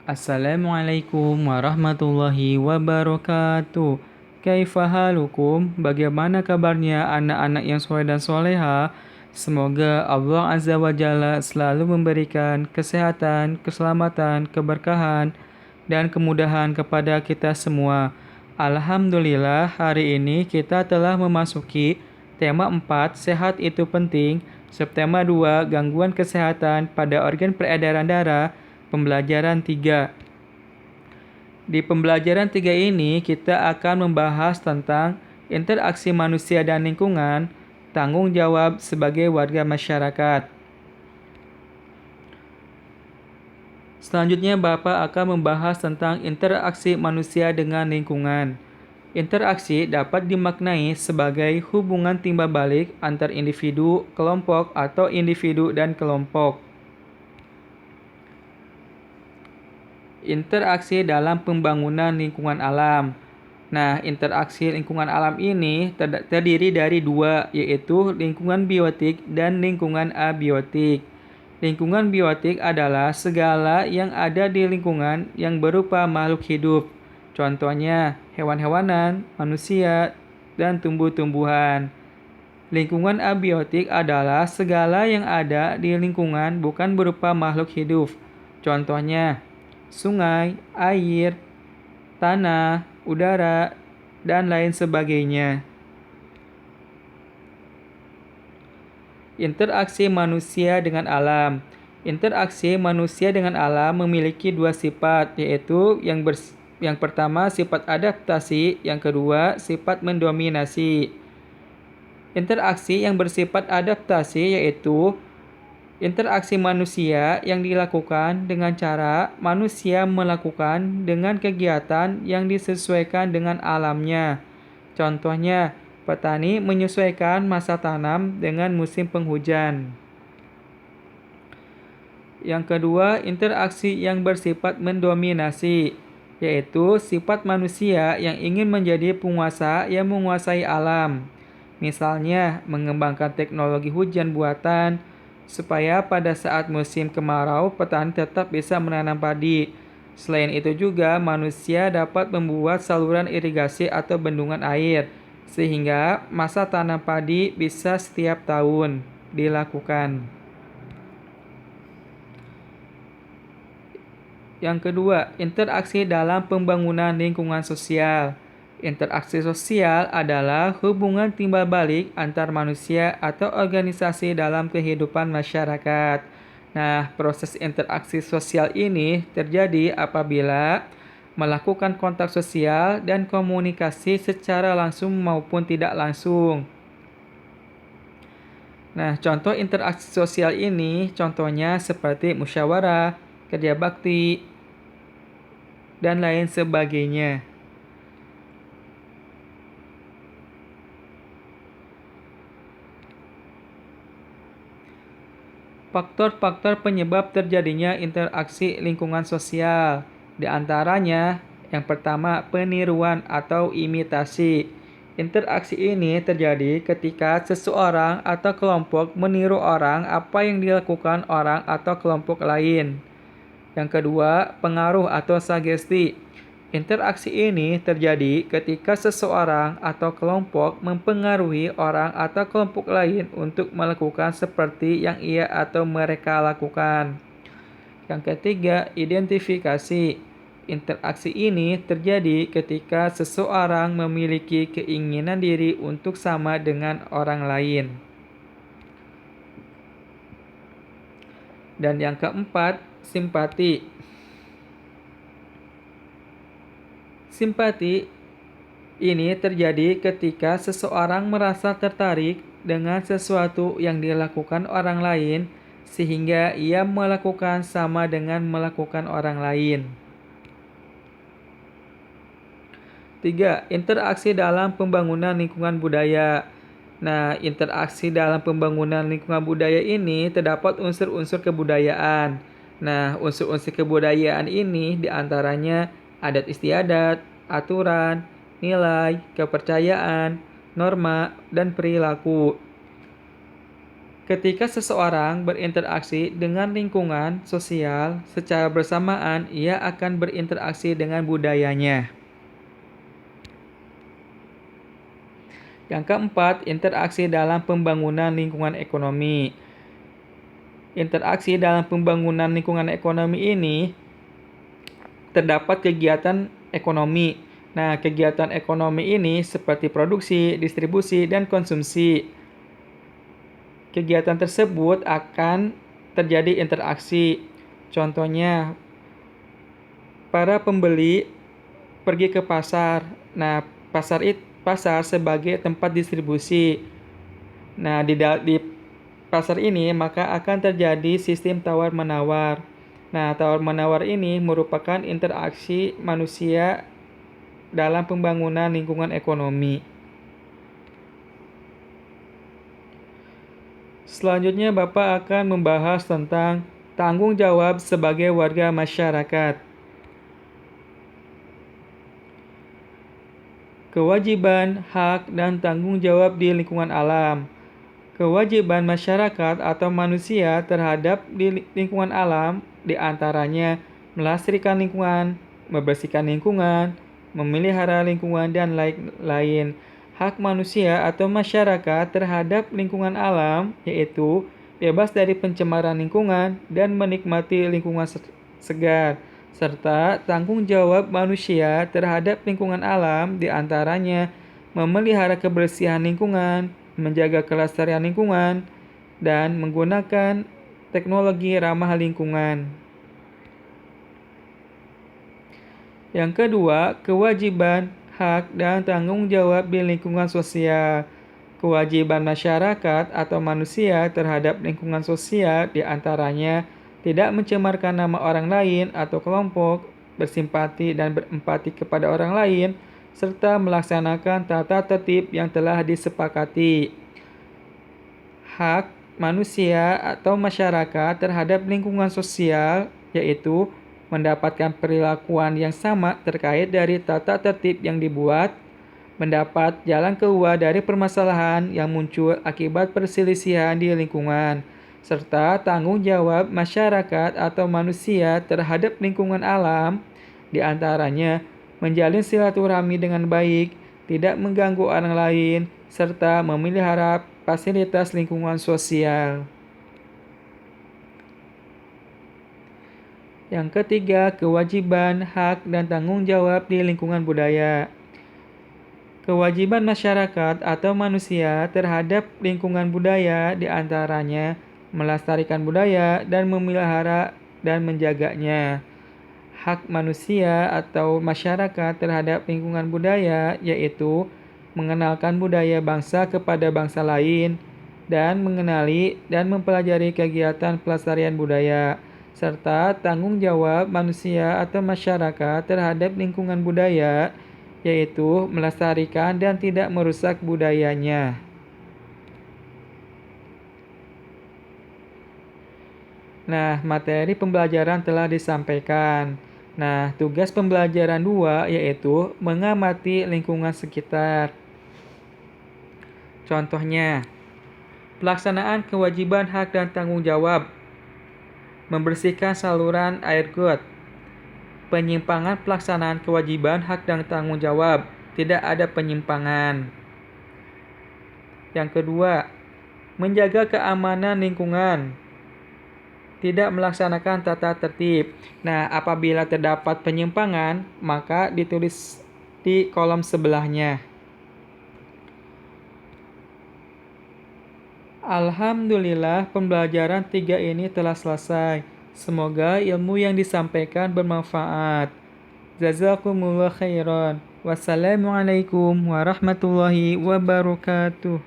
Assalamualaikum warahmatullahi wabarakatuh. Kaifa halukum? Bagaimana kabarnya anak-anak yang soleh dan soleha? Semoga Allah Azza wa Jalla selalu memberikan kesehatan, keselamatan, keberkahan, dan kemudahan kepada kita semua. Alhamdulillah, hari ini kita telah memasuki tema 4, sehat itu penting, subtema 2, gangguan kesehatan pada organ peredaran darah, pembelajaran 3. Di pembelajaran 3 ini, kita akan membahas tentang interaksi manusia dan lingkungan, tanggung jawab sebagai warga masyarakat. Selanjutnya, Bapak akan membahas tentang interaksi manusia dengan lingkungan. Interaksi dapat dimaknai sebagai hubungan timbal balik antar individu, kelompok, atau individu dan kelompok. Interaksi dalam pembangunan lingkungan alam. Nah, interaksi lingkungan alam ini terdiri dari dua, yaitu lingkungan biotik dan lingkungan abiotik. Lingkungan biotik adalah segala yang ada di lingkungan yang berupa makhluk hidup. Contohnya, hewan-hewanan, manusia, dan tumbuh-tumbuhan. Lingkungan abiotik adalah segala yang ada di lingkungan bukan berupa makhluk hidup. Contohnya, sungai, air, tanah, udara, dan lain sebagainya. Interaksi manusia dengan alam. Interaksi manusia dengan alam memiliki dua sifat, yaitu yang pertama sifat adaptasi, yang kedua sifat mendominasi. Interaksi yang bersifat adaptasi yaitu interaksi manusia yang dilakukan dengan cara manusia melakukan dengan kegiatan yang disesuaikan dengan alamnya. Contohnya, petani menyesuaikan masa tanam dengan musim penghujan. Yang kedua, interaksi yang bersifat mendominasi, yaitu sifat manusia yang ingin menjadi penguasa yang menguasai alam. Misalnya, mengembangkan teknologi hujan buatan, supaya pada saat musim kemarau petani tetap bisa menanam padi. Selain itu juga, manusia dapat membuat saluran irigasi atau bendungan air, sehingga masa tanam padi bisa setiap tahun dilakukan. Yang kedua, interaksi dalam pembangunan lingkungan sosial. Interaksi sosial adalah hubungan timbal balik antar manusia atau organisasi dalam kehidupan masyarakat. Nah, proses interaksi sosial ini terjadi apabila melakukan kontak sosial dan komunikasi secara langsung maupun tidak langsung. Nah, contoh interaksi sosial ini contohnya seperti musyawarah, kerja bakti, dan lain sebagainya. Faktor-faktor penyebab terjadinya interaksi lingkungan sosial. Di antaranya, yang pertama, peniruan atau imitasi. Interaksi ini terjadi ketika seseorang atau kelompok meniru orang apa yang dilakukan orang atau kelompok lain. Yang kedua, pengaruh atau sugesti. Interaksi ini terjadi ketika seseorang atau kelompok mempengaruhi orang atau kelompok lain untuk melakukan seperti yang ia atau mereka lakukan. Yang ketiga, identifikasi. Interaksi ini terjadi ketika seseorang memiliki keinginan diri untuk sama dengan orang lain. Dan yang keempat, simpati. Simpati ini terjadi ketika seseorang merasa tertarik dengan sesuatu yang dilakukan orang lain sehingga ia melakukan sama dengan melakukan orang lain. 3. Interaksi dalam pembangunan lingkungan budaya. Nah, interaksi dalam pembangunan lingkungan budaya ini terdapat unsur-unsur kebudayaan. Nah, unsur-unsur kebudayaan ini diantaranya adat istiadat, aturan, nilai, kepercayaan, norma, dan perilaku. Ketika seseorang berinteraksi dengan lingkungan sosial, secara bersamaan ia akan berinteraksi dengan budayanya. Yang keempat, interaksi dalam pembangunan lingkungan ekonomi. Interaksi dalam pembangunan lingkungan ekonomi ini terdapat kegiatan ekonomi. Nah, kegiatan ekonomi ini seperti produksi, distribusi, dan konsumsi. Kegiatan tersebut akan terjadi interaksi. Contohnya, para pembeli pergi ke pasar. Nah, pasar sebagai tempat distribusi. Nah, di pasar ini maka akan terjadi sistem tawar-menawar. Nah, tawar-menawar ini merupakan interaksi manusia dalam pembangunan lingkungan ekonomi. Selanjutnya, Bapak akan membahas tentang tanggung jawab sebagai warga masyarakat. Kewajiban, hak, dan tanggung jawab di lingkungan alam. Kewajiban masyarakat atau manusia terhadap lingkungan alam diantaranya melestarikan lingkungan, membersihkan lingkungan, memelihara lingkungan, dan lain-lain. Hak manusia atau masyarakat terhadap lingkungan alam yaitu bebas dari pencemaran lingkungan dan menikmati lingkungan segar, serta tanggung jawab manusia terhadap lingkungan alam diantaranya memelihara kebersihan lingkungan, menjaga kelestarian lingkungan, dan menggunakan teknologi ramah lingkungan. Yang kedua, kewajiban, hak, dan tanggung jawab di lingkungan sosial. Kewajiban masyarakat atau manusia terhadap lingkungan sosial diantaranya tidak mencemarkan nama orang lain atau kelompok, bersimpati dan berempati kepada orang lain, serta melaksanakan tata tertib yang telah disepakati. Hak manusia atau masyarakat terhadap lingkungan sosial yaitu mendapatkan perlakuan yang sama terkait dari tata tertib yang dibuat, mendapat jalan keluar dari permasalahan yang muncul akibat perselisihan di lingkungan, serta tanggung jawab masyarakat atau manusia terhadap lingkungan alam, diantaranya menjalin silaturahmi dengan baik, tidak mengganggu orang lain, serta memelihara fasilitas lingkungan sosial. Yang ketiga, kewajiban, hak, dan tanggung jawab di lingkungan budaya. Kewajiban masyarakat atau manusia terhadap lingkungan budaya diantaranya melestarikan budaya dan memelihara dan menjaganya. Hak manusia atau masyarakat terhadap lingkungan budaya yaitu mengenalkan budaya bangsa kepada bangsa lain dan mengenali dan mempelajari kegiatan pelestarian budaya, serta tanggung jawab manusia atau masyarakat terhadap lingkungan budaya, yaitu melestarikan dan tidak merusak budayanya. Nah, materi pembelajaran telah disampaikan. Nah, tugas pembelajaran 2 yaitu mengamati lingkungan sekitar. Contohnya, pelaksanaan kewajiban hak dan tanggung jawab. Membersihkan saluran air got. Penyimpangan pelaksanaan kewajiban hak dan tanggung jawab. Tidak ada penyimpangan. Yang kedua, menjaga keamanan lingkungan. Tidak melaksanakan tata tertib. Nah, apabila terdapat penyimpangan, maka ditulis di kolom sebelahnya. Alhamdulillah, pembelajaran 3 ini telah selesai. Semoga ilmu yang disampaikan bermanfaat. Jazakumullah khairan. Wassalamualaikum warahmatullahi wabarakatuh.